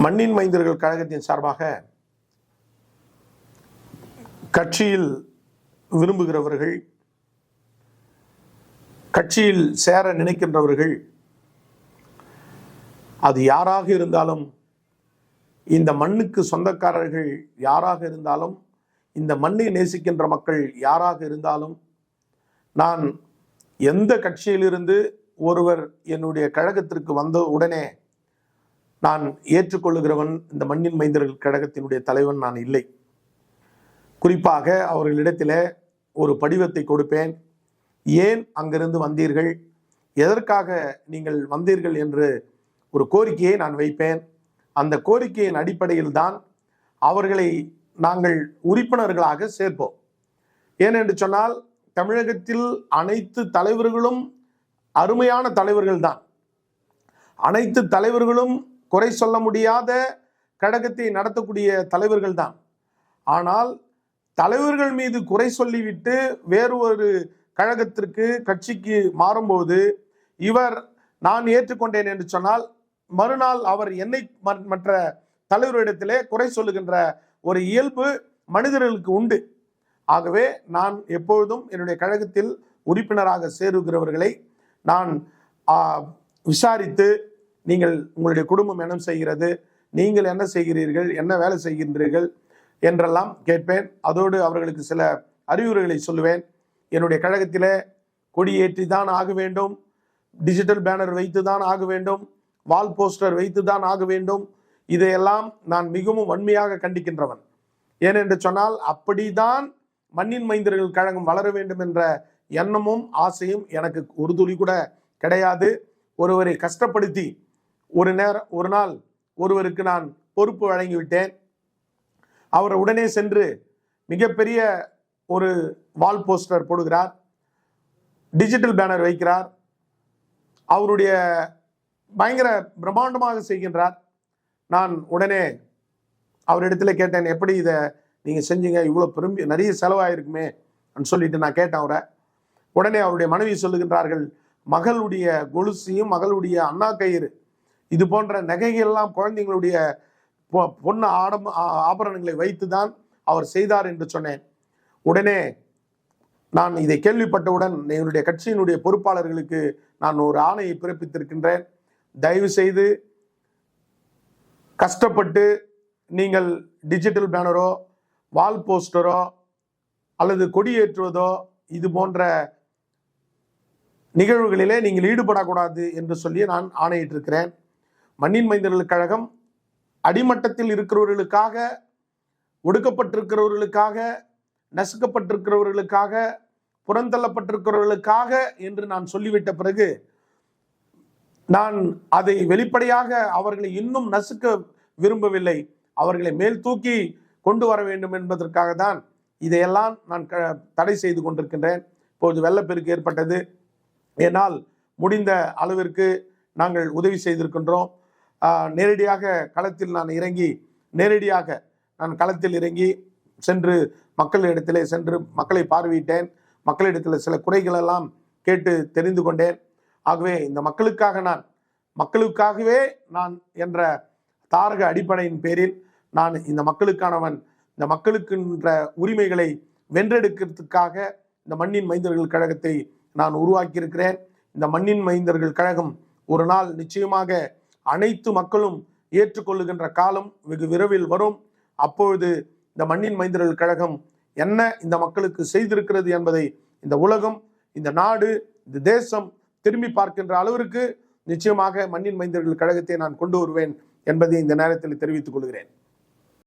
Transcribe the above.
மண்ணின் மைந்தர்கள் கழகத்தின் சார்பாக கட்சியில் விரும்புகிறவர்கள், கட்சியில் சேர நினைக்கின்றவர்கள், அது யாராக இருந்தாலும், இந்த மண்ணுக்கு சொந்தக்காரர்கள் யாராக இருந்தாலும், இந்த மண்ணை நேசிக்கின்ற மக்கள் யாராக இருந்தாலும், நான் எந்த கட்சியிலிருந்து ஒருவர் என்னுடைய கழகத்திற்கு வந்த உடனே நான் ஏற்றுக்கொள்ளுகிறவன் இந்த மண்ணின் மைந்தர்கள் கழகத்தினுடைய தலைவன் நான் இல்லை. குறிப்பாக அவர்களிடத்தில் ஒரு படிவத்தை கொடுப்பேன். ஏன் அங்கிருந்து வந்தீர்கள், எதற்காக நீங்கள் வந்தீர்கள் என்று ஒரு கோரிக்கையை நான் வைப்பேன். அந்த கோரிக்கையின் அடிப்படையில் தான் அவர்களை நாங்கள் உறுப்பினர்களாக சேர்ப்போம். ஏனென்று சொன்னால் தமிழகத்தில் அனைத்து தலைவர்களும் அருமையான தலைவர்கள் தான். அனைத்து தலைவர்களும் குறை சொல்ல முடியாத கழகத்தை நடத்தக்கூடிய தலைவர்கள் தான். ஆனால் தலைவர்கள் மீது குறை சொல்லிவிட்டு வேறு ஒரு கழகத்திற்கு கட்சிக்கு மாறும்போது இவர் நான் ஏற்றுக்கொண்டேன் என்று சொன்னால் மறுநாள் அவர் என்னை மற்ற தலைவரிடத்திலே குறை சொல்லுகின்ற ஒரு இயல்பு மனிதர்களுக்கு உண்டு. ஆகவே நான் எப்பொழுதும் என்னுடைய கழகத்தில் உறுப்பினராக சேருகிறவர்களை நான் விசாரித்து, நீங்கள் உங்களுடைய குடும்பம் என்ன செய்கிறது, நீங்கள் என்ன செய்கிறீர்கள், என்ன வேலை செய்கின்றீர்கள் என்றெல்லாம் கேட்பேன். அதோடு அவர்களுக்கு சில அறிவுரைகளை சொல்லுவேன். என்னுடைய கழகத்திலே கொடியேற்றி தான் ஆக வேண்டும், டிஜிட்டல் பேனர் வைத்து தான் ஆக வேண்டும், வால் போஸ்டர் வைத்து தான் ஆக வேண்டும். இதையெல்லாம் நான் மிகவும் வன்மையாக கண்டிக்கின்றவன். ஏனென்று சொன்னால் அப்படிதான் மண்ணின் மைந்தர்கள் கழகம் வளர வேண்டும் என்ற எண்ணமும் ஆசையும் எனக்கு ஒரு துளி கூட கிடையாது. ஒருவரை கஷ்டப்படுத்தி ஒரு நாள் ஒருவருக்கு நான் பொறுப்பு வழங்கிவிட்டேன். அவர் உடனே சென்று மிகப்பெரிய ஒரு வால் போஸ்டர் போடுகிறார், டிஜிட்டல் பேனர் வைக்கிறார், அவருடைய பயங்கர பிரம்மாண்டமாக செய்கின்றார். நான் உடனே அவரிடத்துல கேட்டேன், எப்படி இதை நீங்கள் செஞ்சீங்க, இவ்வளோ நிறைய செலவாயிருக்குமே சொல்லிட்டு நான் கேட்டேன் அவரை. உடனே அவருடைய மனைவி சொல்லுகின்றார்கள், மகளுடைய கொலுசையும் மகளுடைய அண்ணா கயிறு இது போன்ற நகைகள்லாம் குழந்தைங்களுடைய பொண்ணு ஆபரணங்களை வைத்து தான் அவர் செய்தார் என்று சொன்னேன். உடனே நான் இதை கேள்விப்பட்டவுடன் என்னுடைய கட்சியினுடைய பொறுப்பாளர்களுக்கு நான் ஒரு ஆணையை பிறப்பித்திருக்கின்றேன். தயவு செய்து கஷ்டப்பட்டு நீங்கள் டிஜிட்டல் பேனரோ வால் போஸ்டரோ அல்லது கொடியேற்றுவதோ இது போன்ற நிகழ்வுகளிலே நீங்கள் ஈடுபடக்கூடாது என்று சொல்லி நான் ஆணையிட்டிருக்கிறேன். மண்ணின் மைந்தர்கள் கழகம் அடிமட்டத்தில் இருக்கிறவர்களுக்காக, ஒடுக்கப்பட்டிருக்கிறவர்களுக்காக, நசுக்கப்பட்டிருக்கிறவர்களுக்காக, புறந்தள்ளப்பட்டிருக்கிறவர்களுக்காக என்று நான் சொல்லிவிட்ட பிறகு நான் அதை வெளிப்படையாக அவர்களை இன்னும் நசுக்க விரும்பவில்லை. அவர்களை மேல் தூக்கி கொண்டு வர வேண்டும் என்பதற்காக தான் இதையெல்லாம் நான் தடை செய்து கொண்டிருக்கின்றேன். இப்போது வெள்ளப்பெருக்கு ஏற்பட்டது, என்னால் முடிந்த அளவிற்கு நாங்கள் உதவி செய்திருக்கின்றோம். நேரடியாக களத்தில் நான் இறங்கி சென்று மக்களிடத்திலே சென்று மக்களை பார்வையிட்டேன். மக்களிடத்தில் சில குறைகளெல்லாம் கேட்டு தெரிந்து கொண்டேன். ஆகவே இந்த மக்களுக்காகவே நான் என்ற தாரக அடிப்படையின் பேரில் நான் இந்த மக்களுக்கானவன், இந்த மக்களுக்குன்ற உரிமைகளை வென்றெடுக்கிறதுக்காக இந்த மண்ணின் மைந்தர்கள் கழகத்தை நான் உருவாக்கியிருக்கிறேன். இந்த மண்ணின் மைந்தர்கள் கழகம் ஒரு நாள் நிச்சயமாக அனைத்து மக்களும் ஏற்றுக்கொள்ளுகின்ற காலம் வெகு விரைவில் வரும். அப்பொழுது இந்த மண்ணின் மைந்தர்கள் கழகம் என்ன இந்த மக்களுக்கு செய்திருக்கிறது என்பதை இந்த உலகம், இந்த நாடு, இந்த தேசம் திரும்பி பார்க்கின்ற அளவிற்கு நிச்சயமாக மண்ணின் மைந்தர்கள் கழகத்தை நான் கொண்டு வருவேன் என்பதை இந்த நேரத்தில் தெரிவித்துக் கொள்கிறேன்.